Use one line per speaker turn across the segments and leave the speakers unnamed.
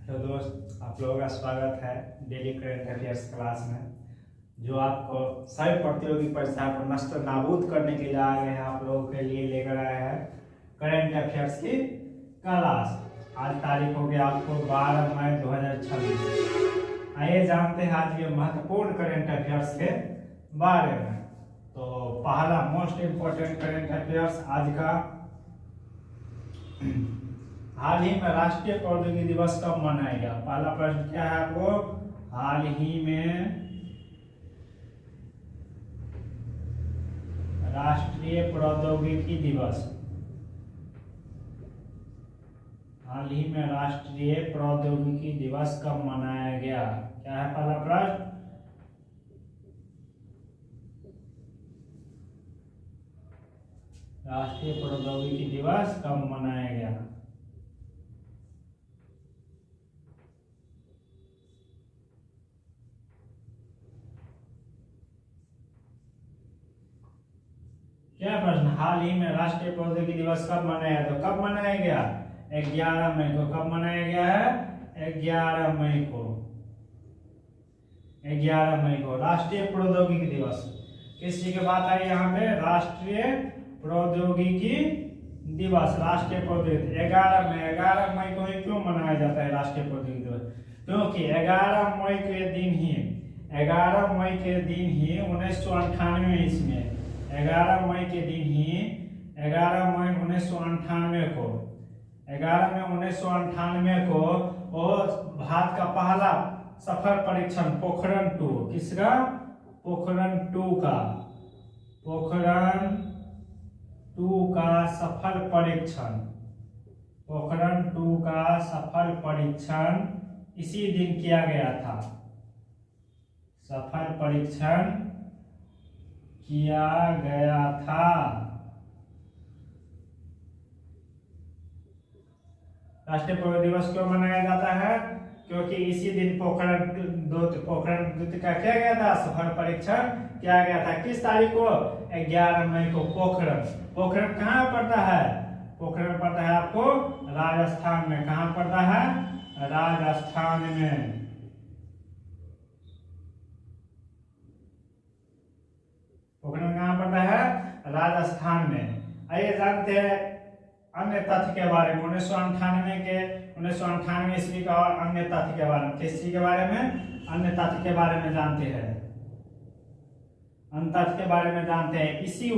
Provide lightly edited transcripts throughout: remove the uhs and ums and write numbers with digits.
तो दोस्त, आप लोगों का स्वागत है डेली करंट अफेयर्स क्लास में, जो आपको सभी प्रतियोगी परीक्षा को नष्ट नाबूद करने के लिए आ गए हैं। आप लोगों के लिए लेकर आए हैं करंट अफेयर्स की क्लास। आज तारीख हो गया आपको 12 मई 2026। आइए जानते हैं आज के महत्वपूर्ण करंट अफेयर्स के बारे में। तो पहला मोस्ट इम्पोर्टेंट करंट अफेयर्स आज का, हाल ही में राष्ट्रीय प्रौद्योगिकी दिवस कब मनाया गया? पहला प्रश्न क्या है आपको, हाल ही में राष्ट्रीय प्रौद्योगिकी दिवस, हाल ही में राष्ट्रीय प्रौद्योगिकी दिवस कब मनाया गया? क्या है पहला प्रश्न? राष्ट्रीय प्रौद्योगिकी दिवस कब मनाया गया? क्या प्रश्न, हाल ही में राष्ट्रीय प्रौद्योगिकी दिवस कब मनाया? तो कब मनाया गया? 11 मई को। कब मनाया गया है? 11 मई को। 11 मई को राष्ट्रीय प्रौद्योगिकी दिवस। किस चीज की बात आई यहाँ पे? राष्ट्रीय प्रौद्योगिकी दिवस। राष्ट्रीय प्रौद्योगिकी 11 मई को ही क्यों मनाया जाता है राष्ट्रीय प्रौद्योगिकी दिवस? क्योंकि 11 मई के दिन ही 1998 इसमें 11 मई के दिन ही 11 मई 1998 को 11 मई 1998 को वो भारत का पहला सफल परीक्षण पोखरण 2, किसका? पोखरण 2 का, पोखरण 2 का सफल परीक्षण, पोखरण 2 का सफल परीक्षण इसी दिन किया गया था। सफल परीक्षण किया गया था। राष्ट्रीय प्रौद्योगिकी दिवस क्यों मनाया जाता है? क्योंकि इसी दिन पोखरण 2 का किया गया था, सफल परीक्षण किया गया था। किस तारीख को? 11 मई को। पोखरण कहाँ पड़ता है? पोखरण पड़ता है आपको राजस्थान में। कहाँ पड़ता है? राजस्थान में। पोखरण कहाँ पड़ता है? राजस्थान में। आइए जानते हैं अन्य तथ्य के बारे में, 1998 ईस्वी का और अन्य तथ्य के बारे में। किस चीज के बारे में? अन्य तथ्य के बारे में जानते हैं। अन्य तथ्य के बारे में जानते हैं। इसी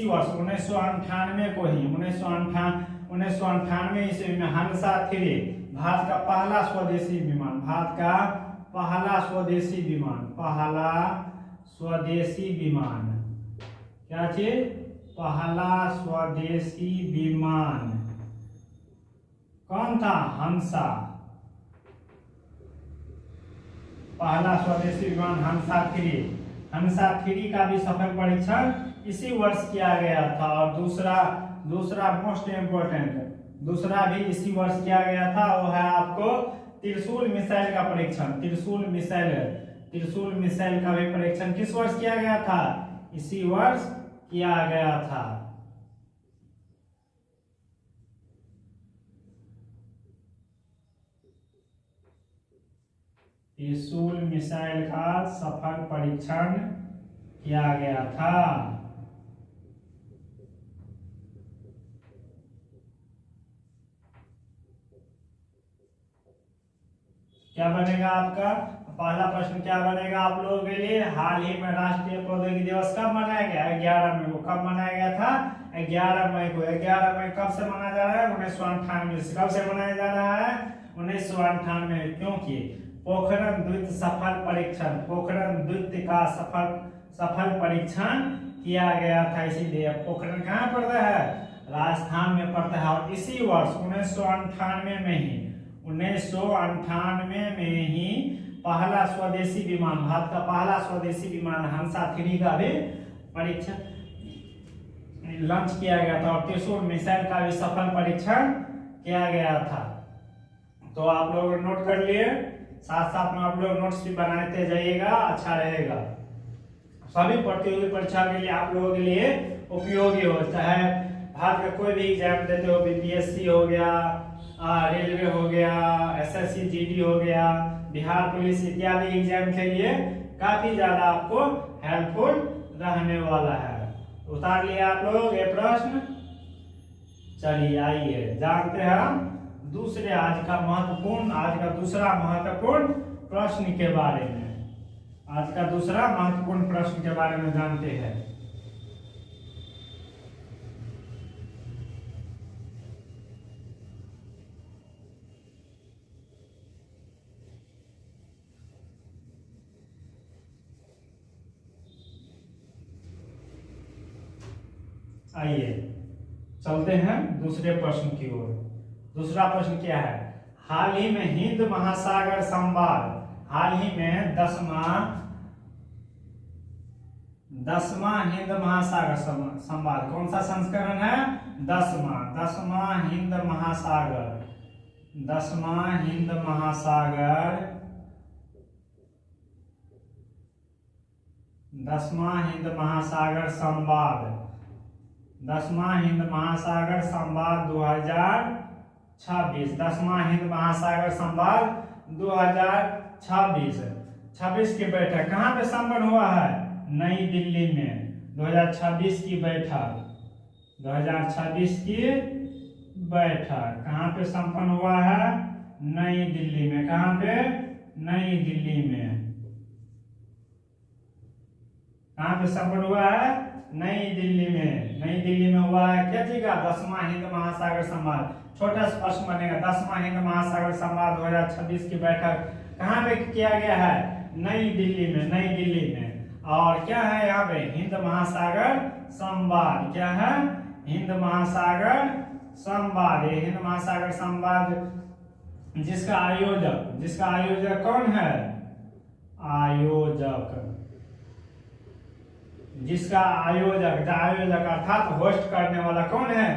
वर्ष 1998 को ही 1998 ईस्वी में हंसा 3 भारत का पहला स्वदेशी विमान, भारत का पहला स्वदेशी विमान, क्या चीज? पहला स्वदेशी विमान कौन था? हंसा। पहला स्वदेशी विमान हंसा 3 का भी सफल परीक्षण इसी वर्ष किया गया था। और दूसरा मोस्ट इम्पोर्टेंट, दूसरा भी इसी वर्ष किया गया था, वो है आपको त्रिशूल मिसाइल का परीक्षण। त्रिशूल मिसाइल का भी परीक्षण किस वर्ष किया गया था? इसी वर्ष किया गया था। त्रिशूल मिसाइल का सफल परीक्षण किया गया था। क्या बनेगा आपका पहला प्रश्न? क्या बनेगा आप लोगों के लिए? हाल ही में राष्ट्रीय प्रौद्योगिकी दिवस कब मनाया गया? 11 मई को। कब मनाया गया था? 11 मई को। 11 मई कब से मनाया जा रहा है? 1998 से। कब से मनाया जा रहा है? 1998। क्योंकि पोखरण 2 सफल परीक्षण, पोखरण 2 का सफल परीक्षण किया गया था, इसीलिए। पोखरण कहाँ पड़ता है? राजस्थान में पड़ता है। और इसी वर्ष 1998 में ही पहला स्वदेशी विमान, भारत का पहला स्वदेशी विमान हंसा 3 का भी परीक्षण लॉन्च किया गया था। और त्रिशूल मिसाइल का भी सफल परीक्षण किया गया था। तो आप लोग नोट कर लिए, साथ साथ में आप लोग नोट्स भी बनाते जाइएगा, अच्छा रहेगा। सभी प्रतियोगी परीक्षा के लिए आप लोगों के लिए उपयोगी हो, चाहे भारत का कोई भी एग्जाम देते हो, बीपीएससी हो गया, रेलवे हो गया, एसएससी जीडी हो गया, बिहार पुलिस इत्यादि एग्जाम के लिए काफी ज्यादा आपको हेल्पफुल रहने वाला है। उतार लिया आप लोग ये प्रश्न। चलिए आइए जानते हैं हम दूसरे आज का दूसरा महत्वपूर्ण प्रश्न के बारे में। आज का दूसरा महत्वपूर्ण प्रश्न के बारे में जानते हैं। आइए चलते हैं दूसरे प्रश्न की ओर। दूसरा प्रश्न क्या है? हाल ही में हिंद महासागर संवाद, हाल ही में 10वां हिंद महासागर संवाद, कौन सा संस्करण है? 10वां हिंद महासागर, 10वां हिंद महासागर, 10वां हिंद महासागर संवाद, 10वां हिंद महासागर संवाद 2026, 10वां हिंद महासागर संवाद 2026। 26 की बैठक कहाँ पे संपन्न हुआ है? नई दिल्ली में। 2026 की बैठक, 2026 की बैठक कहाँ पे संपन्न हुआ है? नई दिल्ली में। कहाँ पे? नई दिल्ली में। कहाँ पे संपन्न हुआ है? नई दिल्ली में। नई दिल्ली में हुआ है क्या चीज का? 10वां हिंद महासागर संवाद। छोटा सा प्रश्न बनेगा, 10वां हिंद महासागर संवाद 2026 की बैठक कहाँ पे किया गया है? नई दिल्ली में। नई दिल्ली में। और क्या है यहाँ पे? हिंद महासागर संवाद। क्या है? हिंद महासागर संवाद। ये हिंद महासागर संवाद जिसका आयोजक कौन है? जिसका आयोजक अर्थात होस्ट करने वाला कौन है?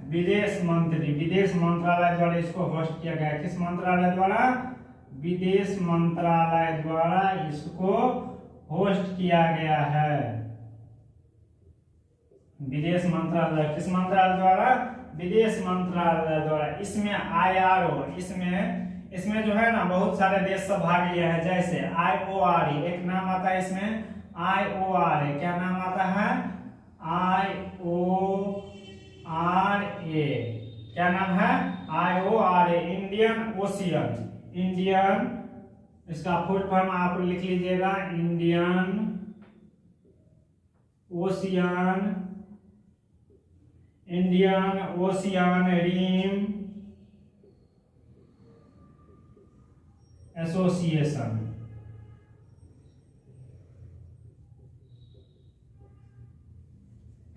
विदेश मंत्री। विदेश मंत्रालय द्वारा इसको होस्ट किया गया। किस मंत्रालय द्वारा? विदेश मंत्रालय द्वारा इसको होस्ट किया गया है। विदेश मंत्रालय, किस मंत्रालय द्वारा? विदेश मंत्रालय द्वारा। इसमें IRO, इसमें जो है ना बहुत सारे देश से भाग लिया है। जैसे IORA एक नाम आता है इसमें, IORA। क्या नाम आता है? IORA। क्या नाम है? IORA, Indian Ocean. इसका फुल फॉर्म आप लिख लीजिएगा, Indian Ocean Rim Association.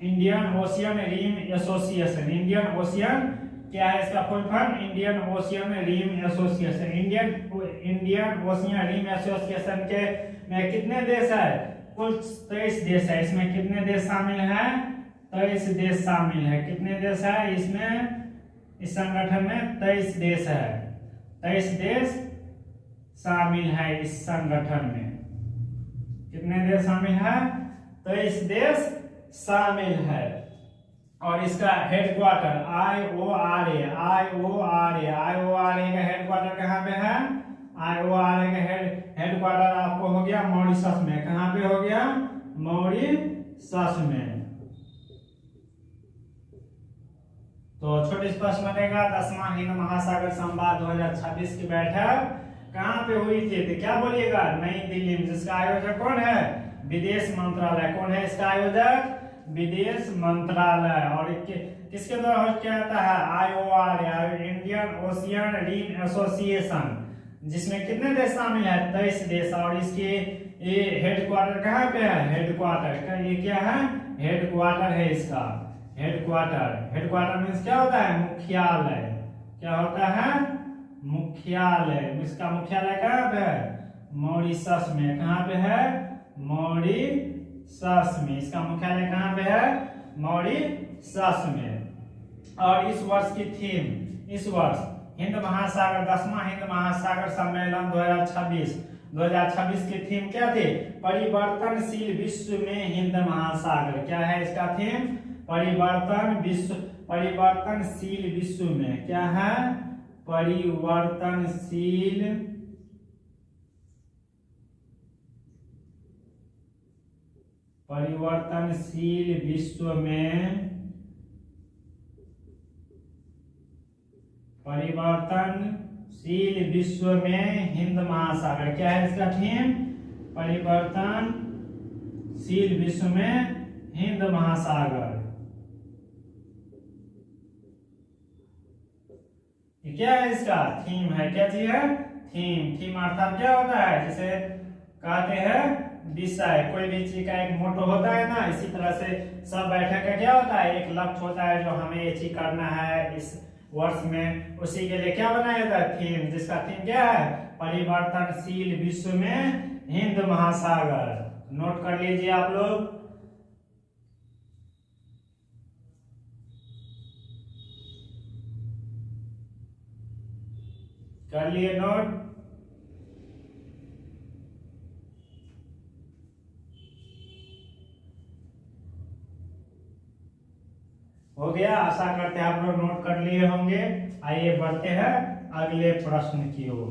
Indian Ocean Rim Association. Indian Ocean क्या है इसका full form? Indian Ocean Rim Association. Indian Ocean Rim Association के में कितने देश है? कुल 23 देश है। इसमें कितने देश शामिल हैं? 23 देश शामिल है। कितने देश है इसमें? इस संगठन में 23 देश है। 23 देश शामिल है इस संगठन में। कितने देश शामिल है? 23 देश शामिल है। और इसका हेडक्वार्टर IORA का हेडक्वार्टर कहाँ पे है? IORA का हेडक्वार्टर आपको हो गया मॉरिशस में। कहाँ पे हो गया? मॉरिशस में। तो छोटे स्पष्ट बनेगा। 10वां हिंद महासागर संवाद 2026 की बैठक कहाँ पे हुई थी? तो क्या बोलिएगा? नई दिल्ली में। जिसका आयोजक कौन है? विदेश मंत्रालय। कौन है इसका आयोजक? विदेश मंत्रालय। और किसके द्वारा होस्ट किया जाता है? IORA, Indian Ocean Rim Association, जिसमें कितने देश शामिल है? 23 देश। और इसके ये हेडक्वार्टर कहाँ पे है? हेडक्वार्टर ये क्या है? हेडक्वार्टर है इसका। हेडक्वार्टर मीन्स क्या होता है? मुख्यालय। क्या होता है? मुख्यालय। इसका मुख्यालय कहाँ पे है? मॉरिशस में। कहाँ पे है? मॉरिशस में। इसका मुख्यालय कहाँ पे है? मॉरिशस में। और इस वर्ष की थीम, इस वर्ष हिंद महासागर 10वां हिंद महासागर सम्मेलन 2026 की थीम क्या थी? परिवर्तनशील विश्व में हिंद महासागर। क्या है इसका थीम? परिवर्तनशील विश्व में। क्या है? परिवर्तनशील विश्व में हिंद महासागर, क्या है इसका थीम? परिवर्तनशील विश्व में हिंद महासागर। ये क्या है? इसका थीम है। क्या चीज है? थीम अर्थात क्या होता है? जिसे कहते हैं विषय। कोई भी चीज का एक मोटो होता है ना, इसी तरह से सब बैठक का क्या होता है? एक लक्ष्य होता है जो हमें ये चीज करना है इस वर्ष में, उसी के लिए क्या बनाया जाता है? थीम। जिसका थीम क्या है? परिवर्तनशील विश्व में हिंद महासागर। नोट कर लीजिए आप लोग। कर लिए नोट? हो गया? आशा करते हैं आप लोग नोट कर लिए होंगे। आइए बढ़ते हैं अगले प्रश्न की ओर।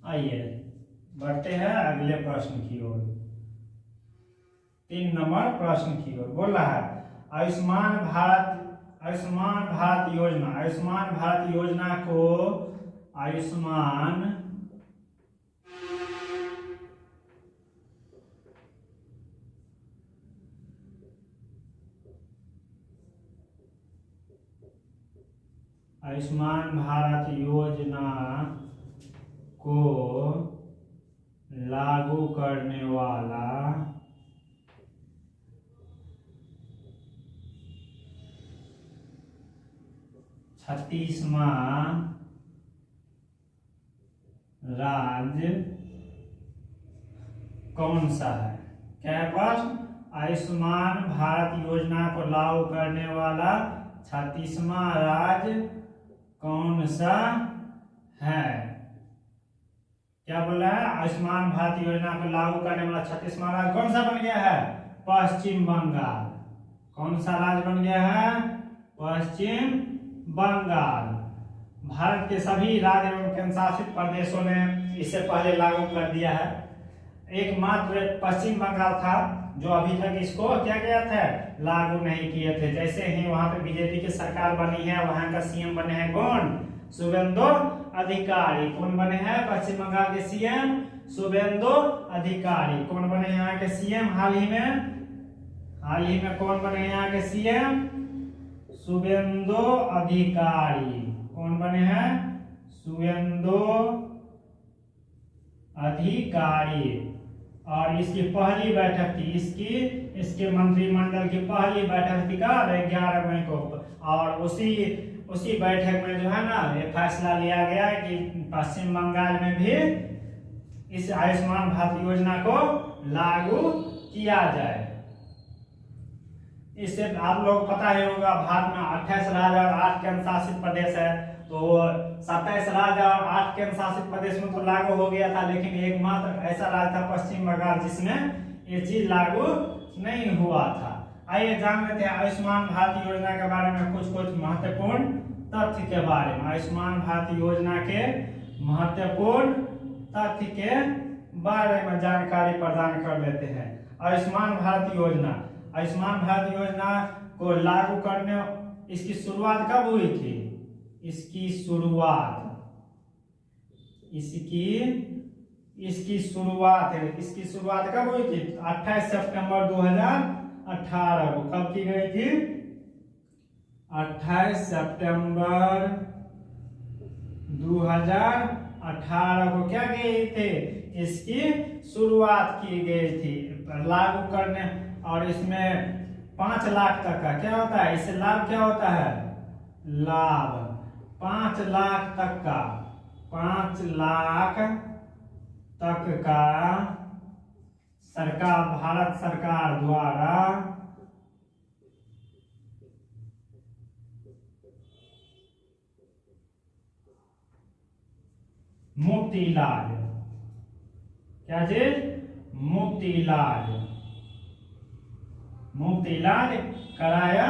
आइए बढ़ते हैं अगले प्रश्न की ओर। 3 नंबर प्रश्न की ओर बोल रहा है आयुष्मान भारत योजना। आयुष्मान भारत योजना को आयुष्मान भारत योजना को लागू करने वाला 36वां राज्य कौन सा है? क्या है प्रश्न? आयुष्मान भारत योजना को लागू करने वाला 36वां राज्य कौन सा है? क्या बोल रहा है? आयुष्मान भारत योजना को लागू करने वाला 36वां राज्य कौन सा बन गया है? पश्चिम बंगाल। कौन सा राज्य बन गया है? पश्चिम बंगाल। भारत के सभी राज्य एवं केंद्र शासित प्रदेशों ने इसे पहले लागू कर दिया है। एकमात्र पश्चिम बंगाल था जो अभी तक इसको क्या किया था? लागू नहीं किए थे। जैसे ही वहां पे बीजेपी की सरकार बनी है, वहां का सीएम बने हैं कौन? शुभेंदु अधिकारी। कौन बने हैं पश्चिम बंगाल के सीएम? शुभेंदु अधिकारी। कौन बने यहाँ के सीएम हाल ही में कौन बने यहाँ के सीएम? शुभेंदु अधिकारी। कौन बने हैं? शुभेंदु अधिकारी। और इसकी पहली बैठक थी, इसके मंत्रिमंडल की पहली बैठक थी कब? 11 मई को। और उसी बैठक में जो है ना, ये फैसला लिया गया कि पश्चिम बंगाल में भी इस आयुष्मान भारत योजना को लागू किया जाए। इससे आप लोग पता ही होगा, भारत में 28 राज्य और 8 केंद्र शासित प्रदेश है, तो 27 राज्य और 8 केंद्र शासित प्रदेश में तो लागू हो गया था, लेकिन एकमात्र ऐसा राज्य था पश्चिम बंगाल जिसमें ये चीज लागू नहीं हुआ था। आइए जान लेते हैं आयुष्मान भारत योजना के बारे में कुछ महत्वपूर्ण तथ्य के बारे में। आयुष्मान भारत योजना के महत्वपूर्ण तथ्य के बारे में जानकारी प्रदान कर लेते हैं। आयुष्मान भारत योजना को लागू करने, इसकी शुरुआत कब हुई थी? इसकी शुरुआत कब हुई थी? 28 सितंबर 2018 को। कब की गई थी? 28 सितंबर 2018 को क्या गई थी? इसकी शुरुआत की गई थी लागू करने। और इसमें 5 लाख तक का क्या होता है? इससे लाभ क्या होता है? लाभ 5 लाख तक तक का सरकार, भारत सरकार द्वारा मुफ्त इलाज, क्या चीज? मुफ्त इलाज, मुफ्त इलाज कराया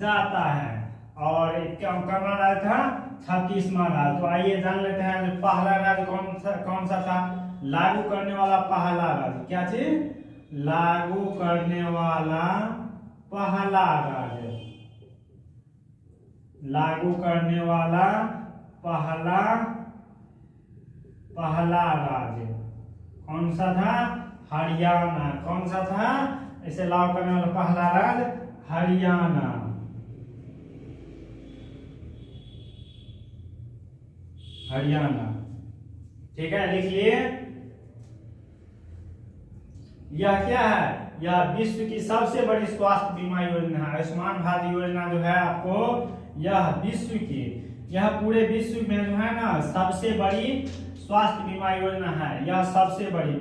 जाता है। और क्या करना राज्य था? 36वां राज्य। तो आइए जान लेते हैं पहला राज्य कौन सा था? लागू करने वाला पहला राज्य, क्या चीज? लागू करने वाला पहला राज्य, लागू करने वाला पहला राज्य कौन सा था? हरियाणा। कौन सा था इसे लागू करने वाला पहला राज्य? हरियाणा। हरियाणा, ठीक है, लिख लिए। यह क्या है? यह विश्व की सबसे बड़ी स्वास्थ्य बीमा योजना है। आयुष्मान भारत योजना जो है आपको, यह विश्व की, यह पूरे विश्व में जो है ना सबसे बड़ी स्वास्थ्य बीमा योजना है। यह सबसे बड़ी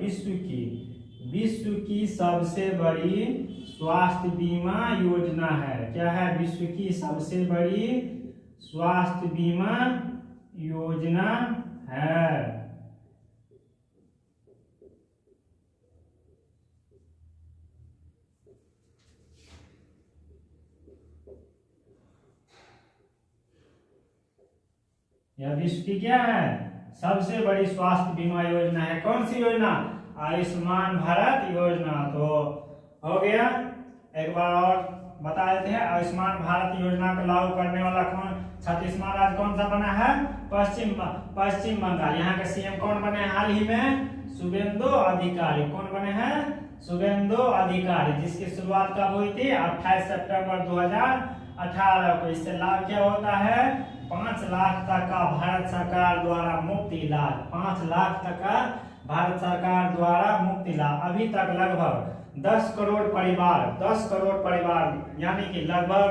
विश्व की सबसे बड़ी स्वास्थ्य बीमा योजना है। क्या है? विश्व की सबसे बड़ी स्वास्थ्य बीमा योजना है। यह विश्व की क्या है? सबसे बड़ी स्वास्थ्य बीमा योजना है। कौन सी योजना? आयुष्मान भारत योजना। तो हो गया। एक बार और बता देते हैं, आयुष्मान भारत योजना को लागू करने वाला कौन 36वां राज्य कौन सा बना है? पश्चिम बंगाल। यहाँ के सीएम कौन बने हैं हाल ही में? शुभेंदु अधिकारी। कौन बने हैं? शुभेंदु अधिकारी, जिसकी शुरुआत कब हुई थी? 28 सितंबर 2018 को। इससे लाभ क्या होता है? 5 लाख तक का भारत सरकार द्वारा मुफ्त इलाज। 5 लाख तक का भारत सरकार द्वारा मुफ्त इलाज। अभी तक लगभग 10 करोड़ परिवार यानी कि लगभग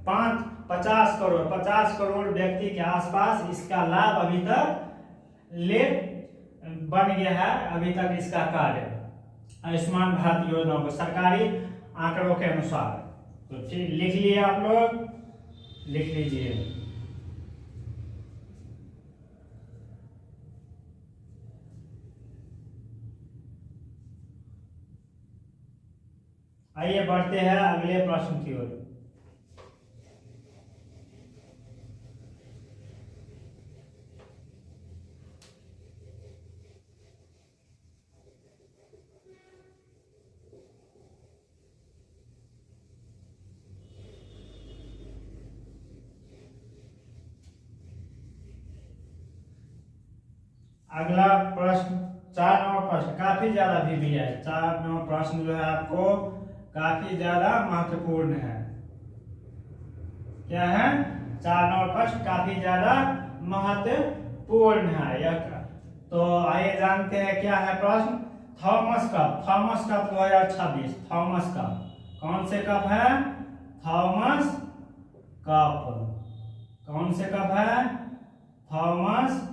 50 करोड़ व्यक्ति के आसपास इसका लाभ अभी तक ले बन गया है। अभी तक इसका कार्य आयुष्मान भारत योजना को सरकारी आंकड़ों के अनुसार। तो ठीक लिख लिए आप लोग, लिख लीजिए। आइए बढ़ते हैं अगले प्रश्न की ओर। अगला प्रश्न 4 नंबर प्रश्न काफी ज्यादा भी है। 4 नंबर प्रश्न जो है आपको काफी ज्यादा महत्वपूर्ण है। क्या है? 4 नंबर प्रश्न काफी ज्यादा महत्वपूर्ण है। यह तो आइए जानते हैं क्या है प्रश्न। Thomas cup 2026। थॉमस कप कौन से कप है? Thomas cup. कौन से कप है? Thomas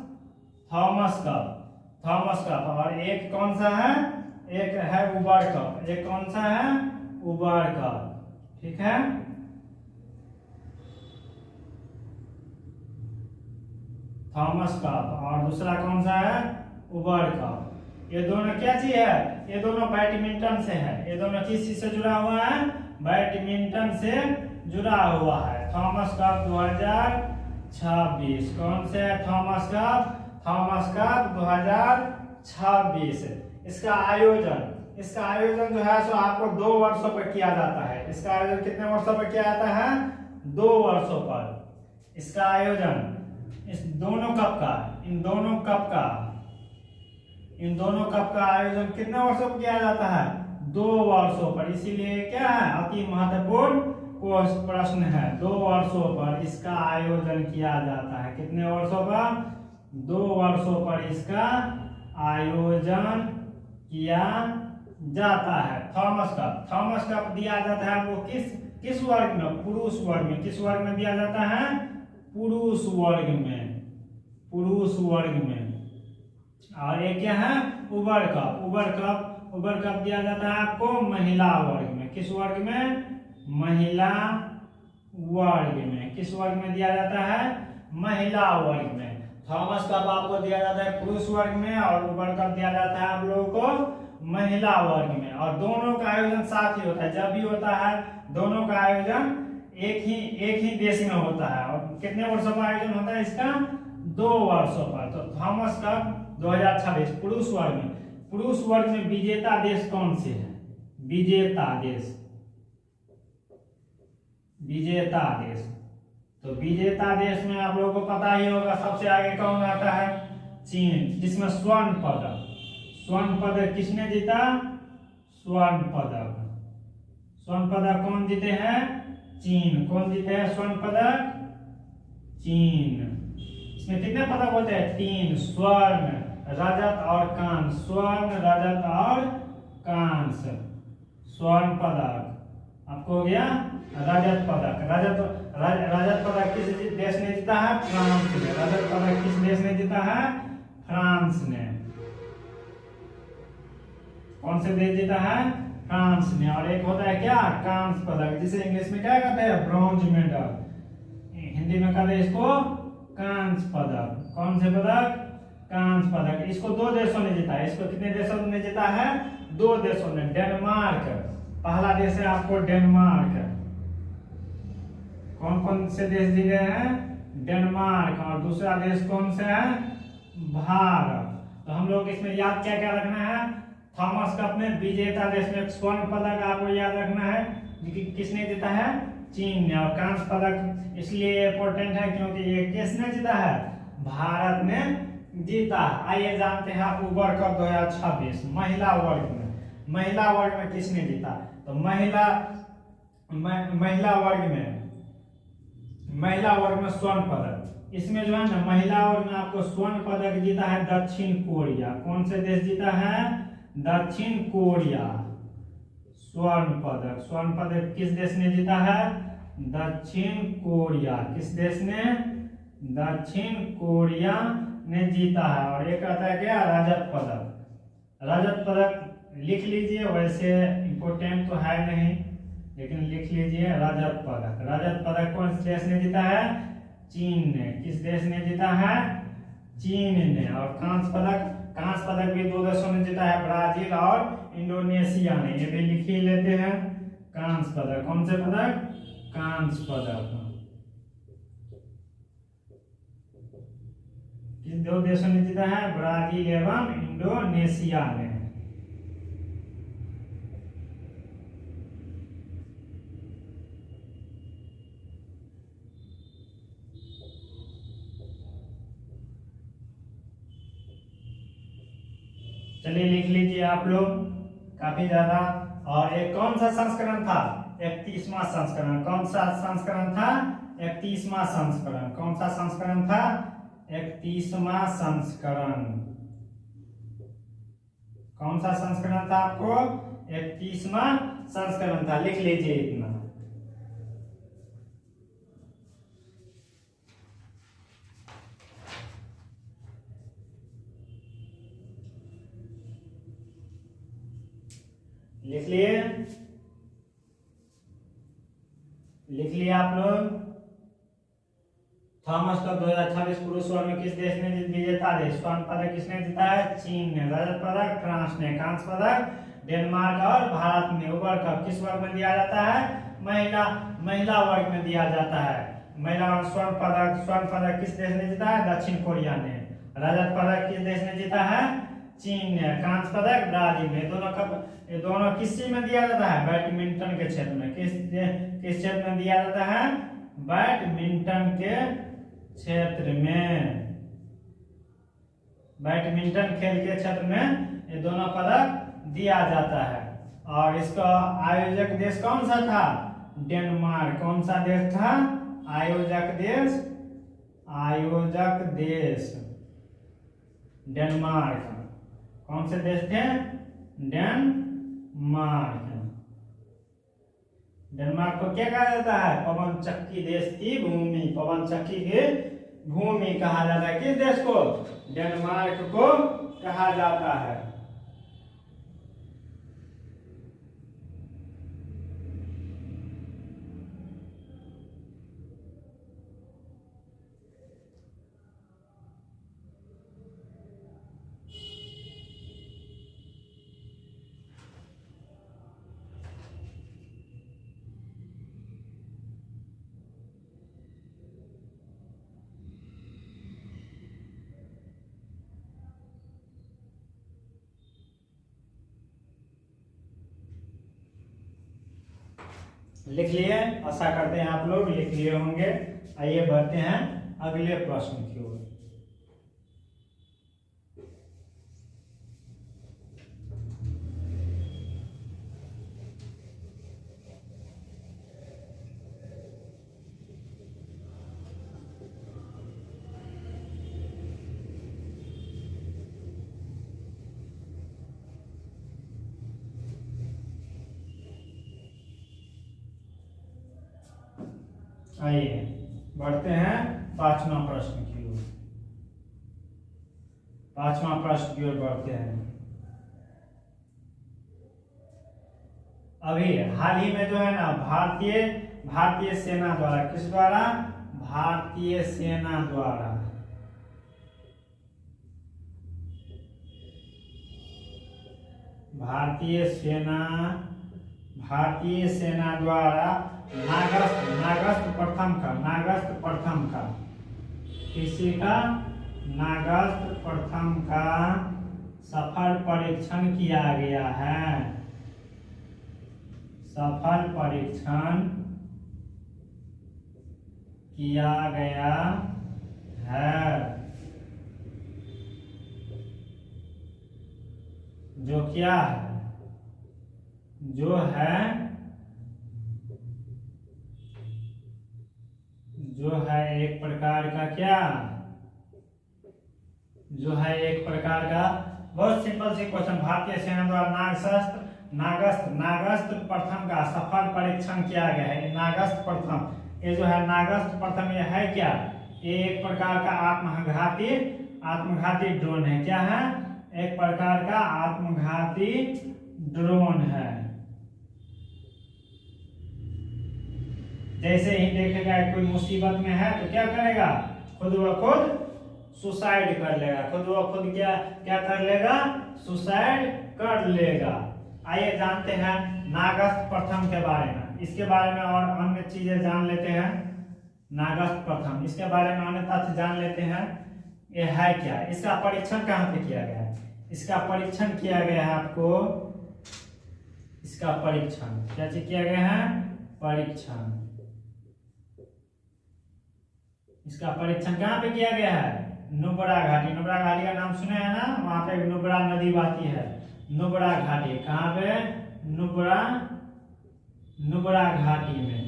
cup. और एक कौन सा है? एक है उबर कप। एक कौन सा है? उबर कप। ठीक है, थॉमस कप। और दूसरा कौन सा है? उबर कप। ये दोनों क्या चीज है? ये दोनों बैडमिंटन से है। ये दोनों किस चीज से जुड़ा हुआ है? बैडमिंटन से जुड़ा हुआ है। थॉमस कप 2026 कौन से है? Thomas cup 2026। इसका आयोजन जो है सो आपको 2 वर्षों पर किया जाता है। इसका आयोजन कितने वर्षों पर किया जाता है? 2 वर्षों पर। इसका आयोजन इन दोनों कप का आयोजन कितने वर्षों पर किया जाता है? 2 वर्षों पर। इसीलिए क्या है? अति महत्वपूर्ण प्रश्न है। 2 वर्षों पर इसका आयोजन किया जाता है। कितने वर्षों पर? 2 वर्षों पर इसका आयोजन किया जाता है। थॉमस कप दिया जाता है आपको किस वर्ग में? पुरुष वर्ग में। किस वर्ग में दिया जाता है? पुरुष वर्ग में। और एक क्या है, उबर कप। उबर कप दिया जाता है आपको महिला वर्ग में। किस वर्ग में? महिला वर्ग में। किस वर्ग में दिया जाता है? महिला वर्ग में। थॉमस कप आपको दिया जाता है पुरुष वर्ग में, और उबर कप दिया जाता है आप लोगों को महिला वर्ग में। और दोनों का आयोजन साथ ही होता है। जब भी होता है दोनों का आयोजन एक ही देश में होता है। और कितने वर्षों का आयोजन होता है इसका? 2 वर्षों पर। तो थॉमस कप 2026 पुरुष वर्ग में। पुरुष वर्ग में विजेता देश कौन से है? विजेता देश तो विजेता देश में आप लोगों को पता ही होगा सबसे आगे कौन आता है? चीन, जिसमें स्वर्ण पदक किसने जीता? स्वर्ण पदक कौन जीते हैं? चीन। कौन जीते हैं स्वर्ण पदक? चीन। इसमें कितने पदक होते हैं? 3, स्वर्ण, रजत और कांस्य। स्वर्ण, रजत और कांस्य। स्वर्ण पदक आपको हो गया। रजत पदक किस देश ने जीता है? फ्रांस ने। रजत पदक किस देश ने जीता है? फ्रांस ने। कौन से देश जीता है? फ्रांस ने। और एक होता है क्या? कांस्य पदक, जिसे इंग्लिश में क्या कहते हैं? Bronze medal. हिंदी में कहते हैं इसको कांस्य पदक। कौन से पदक? कांस्य पदक। इसको 2 देशों ने जीता है। इसको कितने देशों ने जीता है? 2 देशों ने। डेनमार्क पहला देश है आपको, डेनमार्क। कौन कौन से देश जीते हैं? डेनमार्क। और दूसरा देश कौन से है? भारत। तो हम लोग इसमें याद क्या क्या रखना है? थॉमस कप में विजेता देश में स्वर्ण पदक आपको याद रखना है कि किसने जीता है? चीन ने। और कांस्य पदक इसलिए इम्पोर्टेंट है क्योंकि ये किसने जीता है? भारत ने जीता। आइए जानते हैं उबर कप 2026 महिला वर्ग में। महिला वर्ग में किसने जीता? तो महिला वर्ग में स्वर्ण पदक। इसमें जो है ना पहला ओवर में आपको स्वर्ण पदक जीता है दक्षिण कोरिया। कौन से देश जीता है? दक्षिण कोरिया। स्वर्ण पदक किस देश ने जीता है? दक्षिण कोरिया। किस देश ने? दक्षिण कोरिया ने जीता है। और एक आता है क्या? रजत पदक। रजत पदक लिख लीजिए, वैसे इंपोर्टेंट तो है नहीं लेकिन लिख लीजिए रजत पदक। रजत पदक कौन से देश ने जीता है? चीन ने। किस देश ने जीता है? चीन ने। और कांस्य पदक भी दो देशों ने जीता है, ब्राजील और इंडोनेशिया ने। ये भी लिख ही लेते हैं। कांस्य पदक कौन से पदक? कांस्य पदक किस दो देशों ने जीता है? ब्राजील एवं इंडोनेशिया ने। चलिए लिख लीजिए आप लोग, काफी ज्यादा। और एक कौन सा संस्करण था? 31वां संस्करण। कौन सा संस्करण था? 31वां संस्करण। कौन सा संस्करण था? 31वां संस्करण। कौन सा संस्करण था आपको? 31वां संस्करण था। लिख लीजिए इतना। लिख लिए आप लोग। थॉमस कप 2026 पुरुष वर्ग में किस देश ने विजेता देश? स्वर्ण पदक किसने जीता है? चीन ने। रजत पदक फ्रांस ने। कांस्य पदक डेनमार्क और भारत ने। उबर कप किस वर्ग में दिया जाता है? महिला वर्ग में दिया जाता है। महिला स्वर्ण पदक किस देश ने जीता है? दक्षिण कोरिया ने। रजत पदक किस देश ने जीता है? चीन ने। कांस्य पदक ब्राजील ने। ये दोनों किस चीज में दिया जाता है? बैडमिंटन के क्षेत्र में। किस क्षेत्र में दिया जाता है? बैडमिंटन के क्षेत्र में। बैडमिंटन खेल के क्षेत्र में ये दोनों पदक दिया जाता है। और इसका आयोजक देश कौन सा था? डेनमार्क। कौन सा देश था? आयोजक देश डेनमार्क। कौन से देश थे? डेनमार्क। डेनमार्क को क्या कहा जाता है? पवन चक्की देश की भूमि। पवन चक्की की भूमि कहा जाता है। किस देश को? डेनमार्क को कहा जाता है। लिख लिए? आशा करते हैं आप लोग लिख लिए होंगे। आइए बढ़ते हैं अगले प्रश्न की ओर। आइए बढ़ते हैं पांचवा प्रश्न की ओर। पांचवा प्रश्न की ओर बढ़ते हैं। अभी हाल ही में जो है ना भारतीय सेना द्वारा, किस द्वारा? भारतीय सेना द्वारा भारतीय सेना द्वारा नागस्त प्रथम का किसी का नागस्त प्रथम का सफल परीक्षण किया गया है। सफल परीक्षण किया गया है, जो क्या है? जो है एक प्रकार का क्या? जो है एक प्रकार का, बहुत सिंपल सी क्वेश्चन। भारतीय सेना द्वारा नागस्त प्रथम का सफल परीक्षण किया गया है। नागस्त प्रथम, ये जो है नागस्त प्रथम, ये है क्या? ये एक प्रकार का आत्मघाती ड्रोन है। क्या है? एक प्रकार का आत्मघाती ड्रोन है। जैसे ही देखेगा कोई मुसीबत में है तो क्या करेगा? खुद व खुद सुसाइड कर लेगा। खुद व खुद क्या कर लेगा? सुसाइड कर लेगा। आइए जानते हैं नागस्त प्रथम के बारे में। इसके बारे में और अन्य चीजें जान लेते हैं। नागस्त प्रथम, इसके बारे में अन्य तथ्य जान लेते हैं। ये है क्या? इसका परीक्षण कहाँ पे किया गया है? इसका परीक्षण किया गया है आपको, इसका परीक्षण क्या चीज किया गया है? परीक्षण। इसका परीक्षण कहाँ पे किया गया है? नुब्रा घाटी। नुब्रा घाटी का नाम सुने हैं ना? वहां पे नुब्रा नदी बहती है। नुब्रा घाटी कहाँ पे? नुब्रा घाटी में।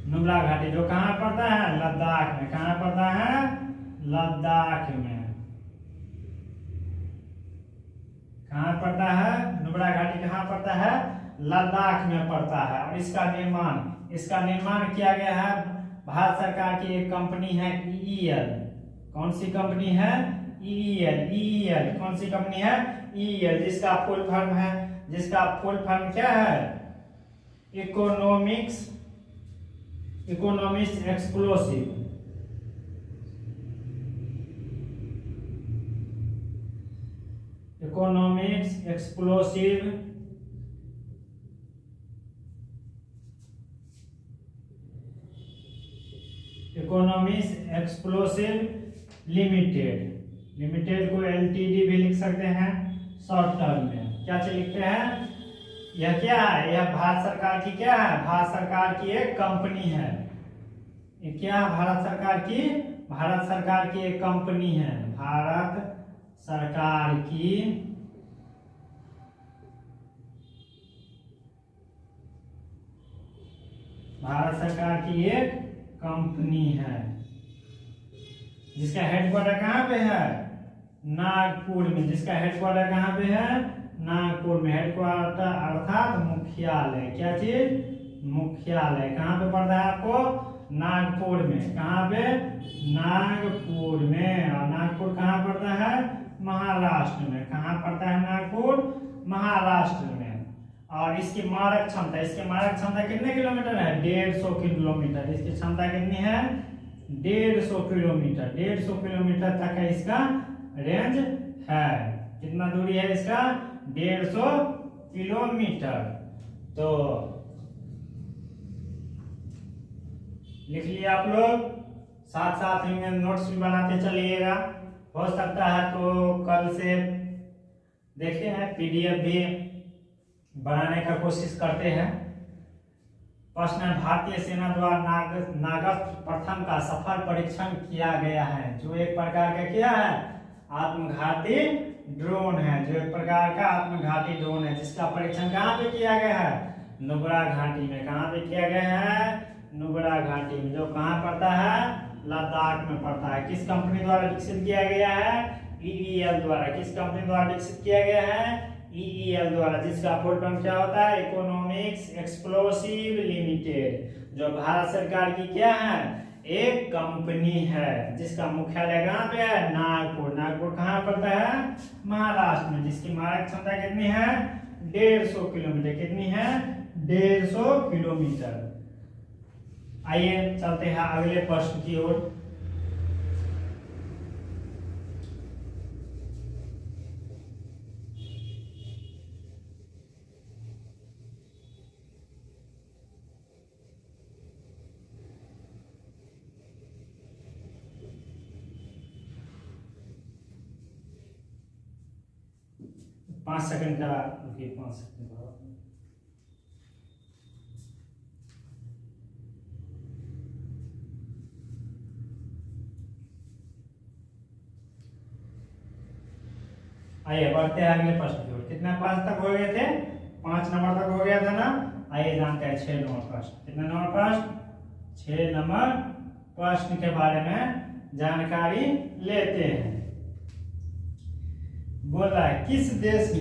नुब्रा घाटी जो कहाँ पड़ता है? लद्दाख में। कहाँ पड़ता है? लद्दाख में। कहाँ पड़ता है? नुब्रा घाटी कहाँ पड़ता है? लद्दाख में पड़ता है। और इसका निर्माण किया गया है भारत सरकार की एक कंपनी है EEL। कौन सी कंपनी है? EEL। कौन सी कंपनी है? EEL, जिसका फुल फॉर्म क्या है? Economics explosive. Economics explosive limited को LTD भी लिख सकते हैं शॉर्ट टर्म में। क्या चीज लिखते हैं? यह क्या है? यह भारत सरकार की क्या है? भारत सरकार की एक कंपनी है। ये क्या? भारत सरकार की एक कंपनी है। भारत सरकार की एक कंपनी है, जिसका हेडक्वार्टर कहाँ पे है? नागपुर में। जिसका हेडक्वार्टर कहाँ पे है? नागपुर में। हेडक्वार्टर अर्थात मुख्यालय। क्या चीज? मुख्यालय कहाँ पे पड़ता है आपको? नागपुर में। कहाँ पे? नागपुर में। और नागपुर कहाँ पड़ता है? महाराष्ट्र में। कहाँ पड़ता है नागपुर? महाराष्ट्र में। और इसकी मारक क्षमता कितने किलोमीटर है? 150 किलोमीटर। इसकी क्षमता कितनी है? 150 किलोमीटर। 150 किलोमीटर तक है इसका रेंज है। कितना दूरी है इसका? 150 किलोमीटर। तो लिख लिया आप लोग। साथ साथ में नोट्स भी बनाते चलिएगा। हो सकता है तो कल से देखते हैं, पीडीएफ भी बनाने का कोशिश करते हैं। प्रश्न: भारतीय सेना द्वारा नागस्त्र प्रथम का सफल परीक्षण किया गया है। जो एक प्रकार का क्या है? आत्मघाती ड्रोन है। जो एक प्रकार का आत्मघाती ड्रोन है, जिसका परीक्षण कहाँ पे किया गया है? नुब्रा घाटी में। कहाँ पे किया गया है? नुब्रा घाटी में, जो कहाँ पड़ता है? लद्दाख में पड़ता है। किस कंपनी द्वारा विकसित किया गया है? ईईएल द्वारा। किस कंपनी द्वारा विकसित किया गया है? ईईएल द्वारा, जिसका फुल फॉर्म क्या होता है? Economics explosive limited. जो भारत सरकार की क्या है? एक कंपनी है, जिसका मुख्यालय कहाँ पे है? नागपुर। नागपुर कहाँ पड़ता है? महाराष्ट्र में। जिसकी मारक क्षमता कितनी है? 150 किलोमीटर। कितनी है? 150 किलोमीटर। आइए चलते हैं अगले प्रश्न की ओर। पाँच सेकंड का रुकिए, 5 सेकंड का। आइए बढ़ते हैं अगले प्रश्न की ओर। कितने 5 तक हो गए थे? 5 नंबर तक हो गया था ना। आइए जानते हैं 6 नंबर प्रश्न। कितने नंबर प्रश्न? 6 नंबर प्रश्न के बारे में जानकारी लेते हैं। बोला है किस देश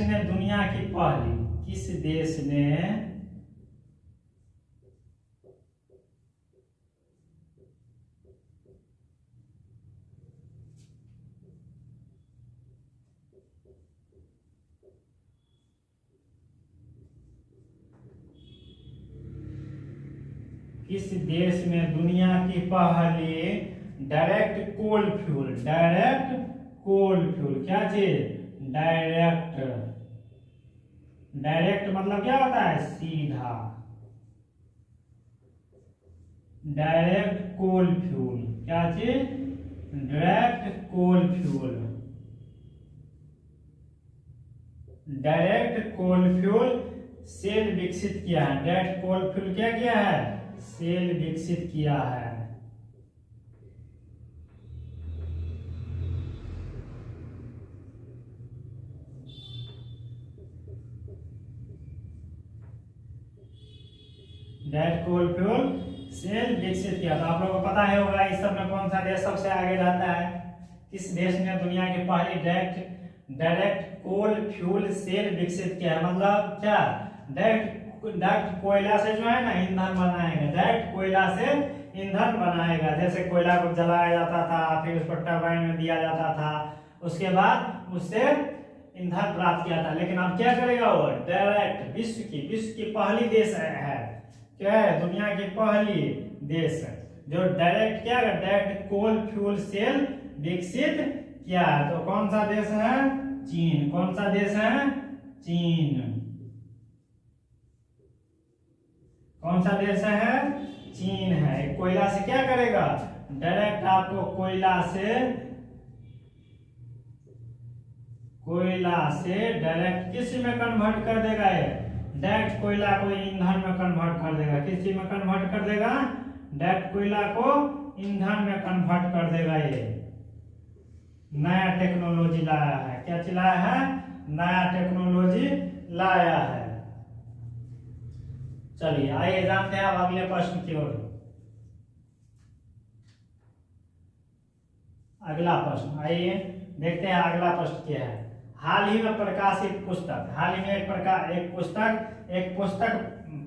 ने दुनिया की पहली किस देश ने किस देश ने दुनिया की पहली डायरेक्ट कोल फ्यूल क्या चीज? डायरेक्ट मतलब क्या होता है? सीधा। डायरेक्ट कोल फ्यूल क्या चीज? डायरेक्ट कोल फ्यूल। डायरेक्ट कोल फ्यूल सेल विकसित किया है। डायरेक्ट कोल फ्यूल क्या किया है? सेल विकसित किया है। डायरेक्ट कोल फ्यूल सेल विकसित किया। तो आप लोगों को पता है होगा इस सब में कौन सा देश सबसे आगे रहता है? किस देश ने दुनिया की पहली डायरेक्ट कोल फ्यूल सेल विकसित किया है? मतलब क्या? डायरेक्ट कोयला से जो है ना ईंधन बनाएगा। डायरेक्ट कोयला से ईंधन बनाएगा। जैसे कोयला को जलाया जाता था, फिर उसको टरबाइन में दिया जाता था, उसके बाद उससे ईंधन प्राप्त किया था। लेकिन अब क्या करेगा वो? डायरेक्ट विश्व की पहली देश है। क्या है? दुनिया की पहली देश है जो डायरेक्ट क्या है? डायरेक्ट कोल फ्यूल सेल विकसित किया है। तो कौन सा देश है? चीन। कौन सा देश है? चीन। कौन सा देश है? चीन है। कोयला से क्या करेगा? डायरेक्ट आपको कोयला से डायरेक्ट किस में कन्वर्ट कर देगा? ये डायरेक्ट कोयला को ईंधन में कन्वर्ट कर देगा। किस चीज में कन्वर्ट कर देगा? डायरेक्ट कोयला को ईंधन में कन्वर्ट कर देगा। ये नया टेक्नोलॉजी लाया है। क्या चलाया है? नया टेक्नोलॉजी लाया है। चलिए आइए जानते हैं अब अगले प्रश्न की ओर। अगला प्रश्न आइए देखते हैं अगला प्रश्न क्या है। हाल ही में प्रकाशित पुस्तक। हाल ही में एक पुस्तक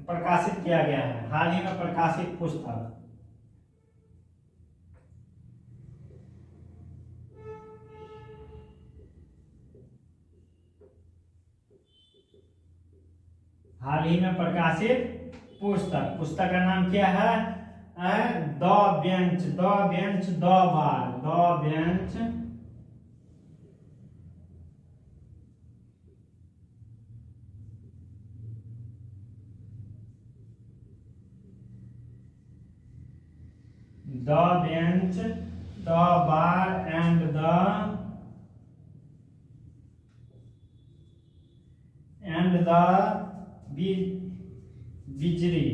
प्रकाशित किया गया है, हाल ही में प्रकाशित पुस्तक। हाल ही में प्रकाशित पुस्तक, पुस्तक का नाम क्या है? The bench, the bench the bar, the bench the bench the bar and the बिजली।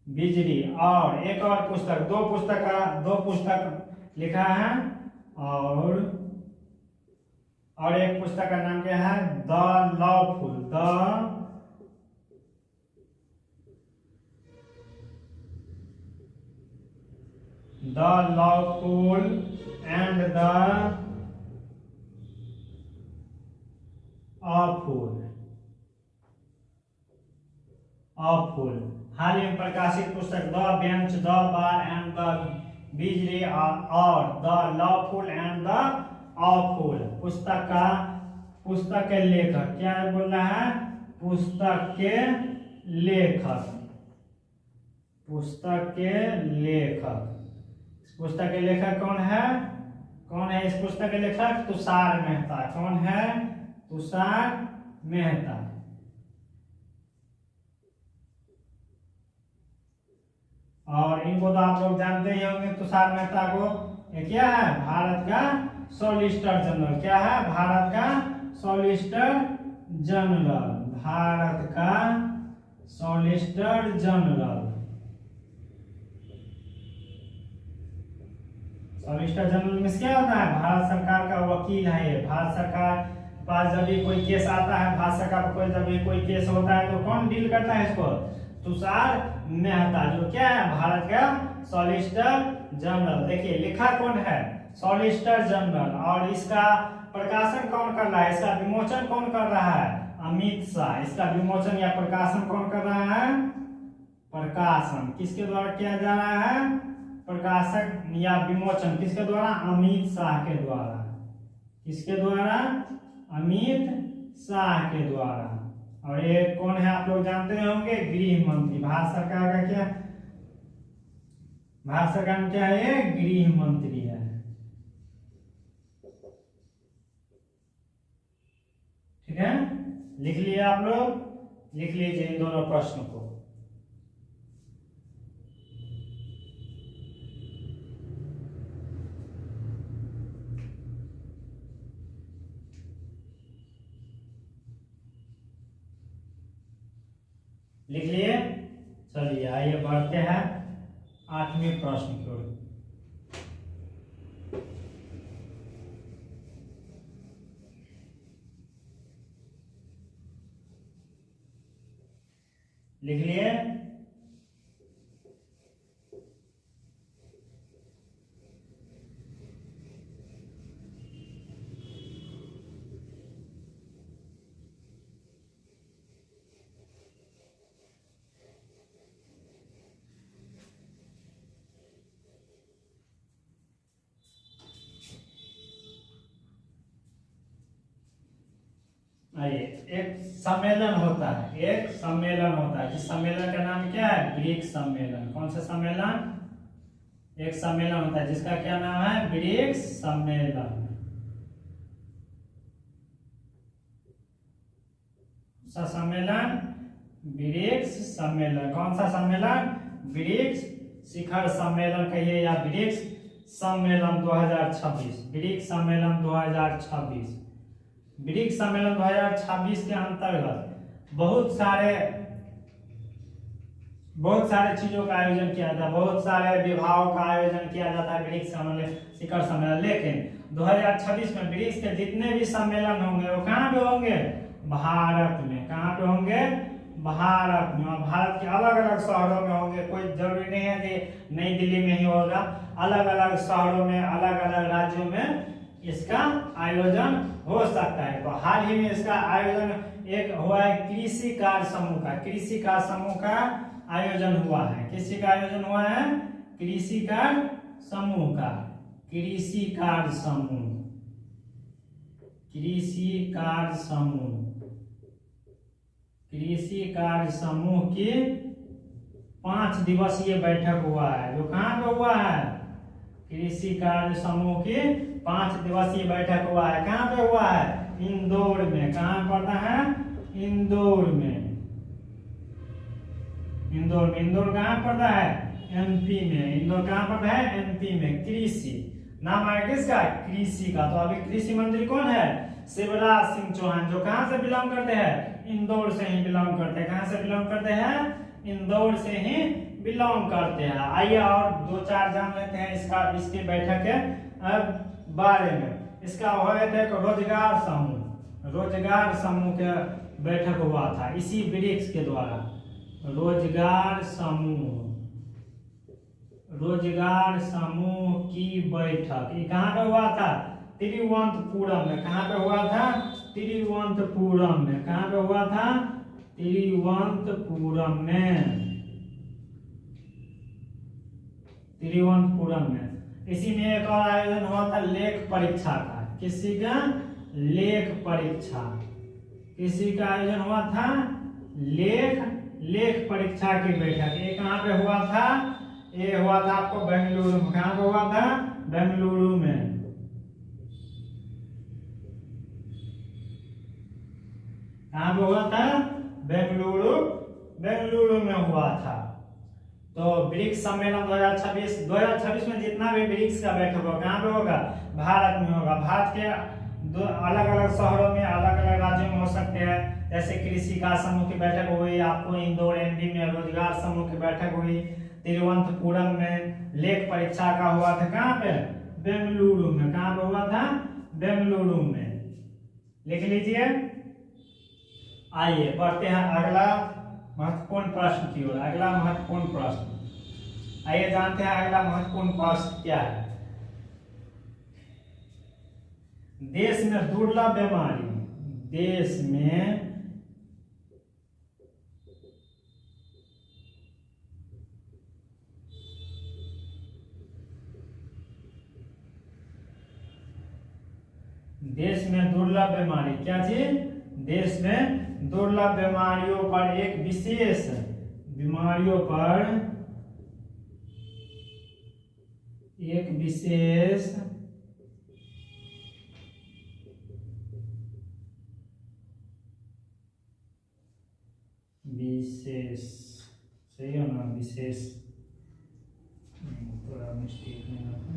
बिजली। और एक और पुस्तक, दो पुस्तक लिखा है, और एक पुस्तक का नाम क्या है? The lawful, the lawful and the awful. हाल ही में प्रकाशित पुस्तक the bench the bar and the bijli और the lawful and the awful. पुस्तक के लेखक क्या बोल रहा है? पुस्तक के लेखक, पुस्तक के लेखक। पुस्तक के लेखक कौन है? कौन है इस पुस्तक के लेखक? तुषार मेहता। कौन है? तुषार मेहता। और इनको तो आप लोग जानते ही होंगे, तुषार मेहता को। ये क्या है? भारत का सॉलिसिटर जनरल। क्या है? भारत का सॉलिसिटर जनरल, भारत का सॉलिसिटर जनरल। सॉलिसिटर जनरल में क्या होता है? भारत सरकार का वकील है ये। भारत सरकार पास जब भी कोई केस आता है, भारत सरकार पर जब भी कोई केस होता है, तो कौन डील करता है इसको? तुषार मेहता, जो क्या है? भारत का सॉलिसिटर जनरल। देखिए लिखा कौन है? Solicitor general. और इसका प्रकाशन कौन कर रहा है? इसका विमोचन कौन कर रहा है? अमित शाह। इसका विमोचन या प्रकाशन कौन कर रहा है? प्रकाशन किसके द्वारा किया जा रहा है? प्रकाशक या विमोचन किसके द्वारा? अमित शाह के द्वारा। किसके द्वारा? अमित शाह के द्वारा। और ये कौन है? आप लोग जानते होंगे, गृह मंत्री। भारत सरकार का क्या? भारत सरकार में क्या है? गृह मंत्री है। ठीक है, लिख लिए आप लोग? लिख लीजिए इन दोनों प्रश्नों को। लिख लिए? चलिए आइए बढ़ते हैं 8वें प्रश्न की ओर। लिख लिए? आइए, एक सम्मेलन होता है, एक सम्मेलन होता है, जिस सम्मेलन का नाम क्या है? ब्रिक्स सम्मेलन। कौन सा सम्मेलन? एक सम्मेलन होता है जिसका क्या नाम है? ब्रिक्स सम्मेलन। सा सम्मेलन? ब्रिक्स सम्मेलन। कौन सा सम्मेलन? ब्रिक्स शिखर सम्मेलन कहिए, या ब्रिक्स सम्मेलन 2026। ब्रिक्स सम्मेलन 2026। ब्रिक्स सम्मेलन 2026 के अंतर्गत बहुत सारे चीजों का आयोजन किया जाता है, बहुत सारे विभागों का आयोजन किया जाता है ब्रिक्स सम्मेलन, शिखर सम्मेलन। लेकिन 2026 में ब्रिक्स के जितने भी सम्मेलन होंगे वो कहाँ पे होंगे? भारत में। कहाँ पे होंगे? भारत में। और भारत के अलग अलग शहरों में होंगे। कोई जरूरी नहीं है कि नई दिल्ली में ही होगा। अलग अलग शहरों में, अलग अलग राज्यों में इसका आयोजन हो सकता है। तो हाल ही में इसका आयोजन एक हुआ है कृषि कार्य समूह का, कृषि कार्य समूह का आयोजन हुआ है। किसी का आयोजन हुआ है? कृषि कार्य समूह का, कृषि कार्य समूह, कृषि कार्य समूह, कृषि कार्य समूह की 5 दिवसीय बैठक हुआ है। जो कहाँ पे हुआ है? कृषि कार्य समूह की 5 दिवसीय बैठक हुआ है। कहाँ पे हुआ है? इंदौर में। कहाँ पड़ता है? इंदौर में। इंदौर में। इंदौर कहाँ पड़ता है? एमपी में। इंदौर कहाँ पड़ता है? एमपी में। कृषि नाम आया किसका? कृषि का। तो अभी कृषि मंत्री कौन है? शिवराज सिंह चौहान, जो कहाँ से बिलोंग करते हैं? इंदौर से ही बिलोंग करते हैं। कहाँ से बिलोंग करते हैं? इंदौर से ही बिलोंग करते हैं। आइए और 2-4 जान लेते हैं इसकी बैठक के बारे में। इसका हुआ था एक रोजगार समूह, रोजगार समूह के बैठक हुआ था इसी ब्रिक्स के द्वारा। रोजगार समूह, रोजगार समूह की बैठक ये कहाँ पे हुआ था? तिरुवनंतपुरम में। कहाँ पे हुआ था? तिरुवनंतपुरम में। कहाँ पे हुआ था? तिरुवनंतपुरम में। तिरुवनंतपुरम में। इसी में एक और आयोजन हुआ था लेख परीक्षा का। किसी का? लेख परीक्षा। किसी का आयोजन हुआ था? लेख परीक्षा की बैठक। ये कहाँ पे हुआ था? ये हुआ था आपको बेंगलुरु में। कहाँ पे हुआ था? बेंगलुरु में। कहाँ पे हुआ था? बेंगलुरु में हुआ था। तो ब्रिक्स सम्मेलन 2026 में जितना भी ब्रिक्स का बैठक होगा कहाँ पे होगा? भारत में होगा। भारत के अलग अलग शहरों में, अलग अलग राज्यों में हो सकते हैं। जैसे कृषि का समूह की बैठक हुई आपको इंदौर एमपी में, रोजगार समूह की बैठक हुई तिरुवनंतपुरम में, लेख परीक्षा का हुआ था कहाँ पे? बेंगलुरु में। कहाँ पे हुआ था? बेंगलुरु में। लिख लीजिए। आइए बढ़ते हैं अगला महत्वपूर्ण प्रश्न की ओर। अगला महत्वपूर्ण प्रश्न, आइए जानते हैं अगला महत्वपूर्ण प्रश्न क्या है। देश में दुर्लभ बीमारी, देश में दुर्लभ बीमारी क्या चीज? देश में दुर्लभ बीमारियों पर एक विशेष बीमारियों पर एक विशेष सही है ना? विशेष थोड़ा मिस्टेक नहीं होता।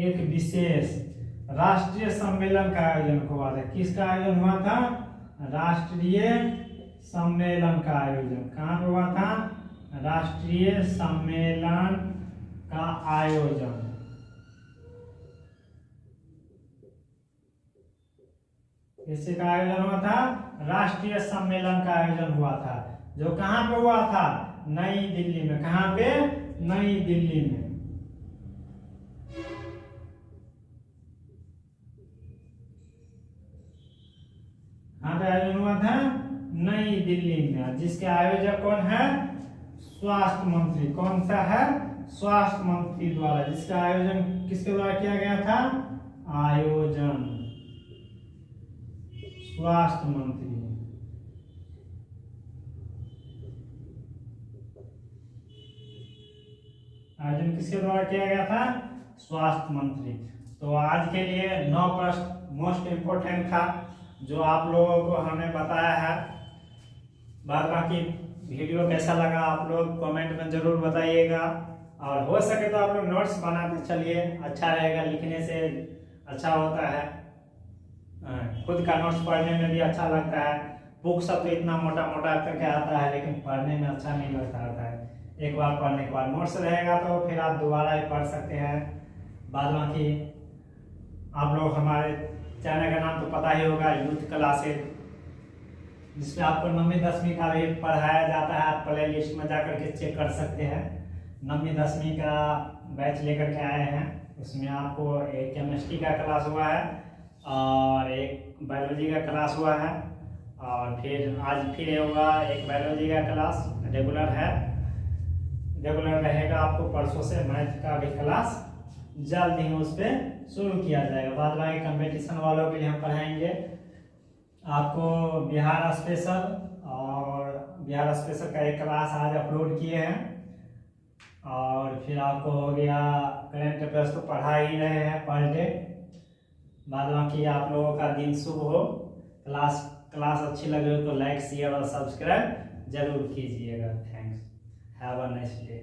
एक विशेष राष्ट्रीय सम्मेलन का आयोजन हुआ था। किसका आयोजन हुआ था? राष्ट्रीय सम्मेलन का आयोजन। कहाँ पे हुआ था? राष्ट्रीय सम्मेलन का आयोजन। किससे का आयोजन हुआ था? राष्ट्रीय सम्मेलन का आयोजन हुआ था, जो कहाँ पे हुआ था? नई दिल्ली में। कहाँ पे? नई दिल्ली में। कहाँ पे आयोजन हुआ था? नई दिल्ली में। जिसके आयोजक कौन है? स्वास्थ्य मंत्री। कौन सा है? स्वास्थ्य मंत्री द्वारा। जिसका आयोजन किसके द्वारा किया गया था? आयोजन स्वास्थ्य मंत्री। आयोजन किसके द्वारा किया गया था? स्वास्थ्य मंत्री। तो आज के लिए 9 प्रश्न मोस्ट इम्पोर्टेंट था जो आप लोगों को हमने बताया है। बाद बाकी वीडियो कैसा लगा आप लोग कमेंट में जरूर बताइएगा, और हो सके तो आप लोग नोट्स बनाते चलिए, अच्छा रहेगा। लिखने से अच्छा होता है, खुद का नोट्स पढ़ने में भी अच्छा लगता है। बुक सब तो इतना मोटा मोटा करके आता है, लेकिन पढ़ने में अच्छा नहीं लगता है। एक बार पढ़ने के बाद नोट्स रहेगा तो फिर आप दोबारा ही पढ़ सकते हैं। बाद बाकी आप लोग हमारे चैनल का नाम तो पता ही होगा, यूथ क्लासेज, जिसमें आपको 9वीं 10वीं का भी पढ़ाया जाता है। आप प्ले लिस्ट में जाकर के चेक कर सकते हैं। 9वीं 10वीं का बैच लेकर के आए हैं। उसमें आपको एक केमिस्ट्री का क्लास हुआ है और एक बायोलॉजी का क्लास हुआ है, और फिर आज फिर होगा एक बायोलॉजी का क्लास रेगुलर है, रेगुलर रहेगा। आपको परसों से मैथ का भी क्लास जल्द ही उस पर शुरू किया जाएगा। बाद बाकी कंपटीशन वालों के लिए हम पढ़ाएंगे आपको बिहार स्पेशल, और बिहार स्पेशल का एक क्लास आज अपलोड किए हैं। और फिर आपको हो गया करंट अफेयर्स तो पढ़ा ही रहे हैं पर डे। बाद बाकी आप लोगों का दिन शुभ हो। क्लास अच्छी लगे तो लाइक शेयर और सब्सक्राइब जरूर कीजिएगा। Thanks, have a nice day.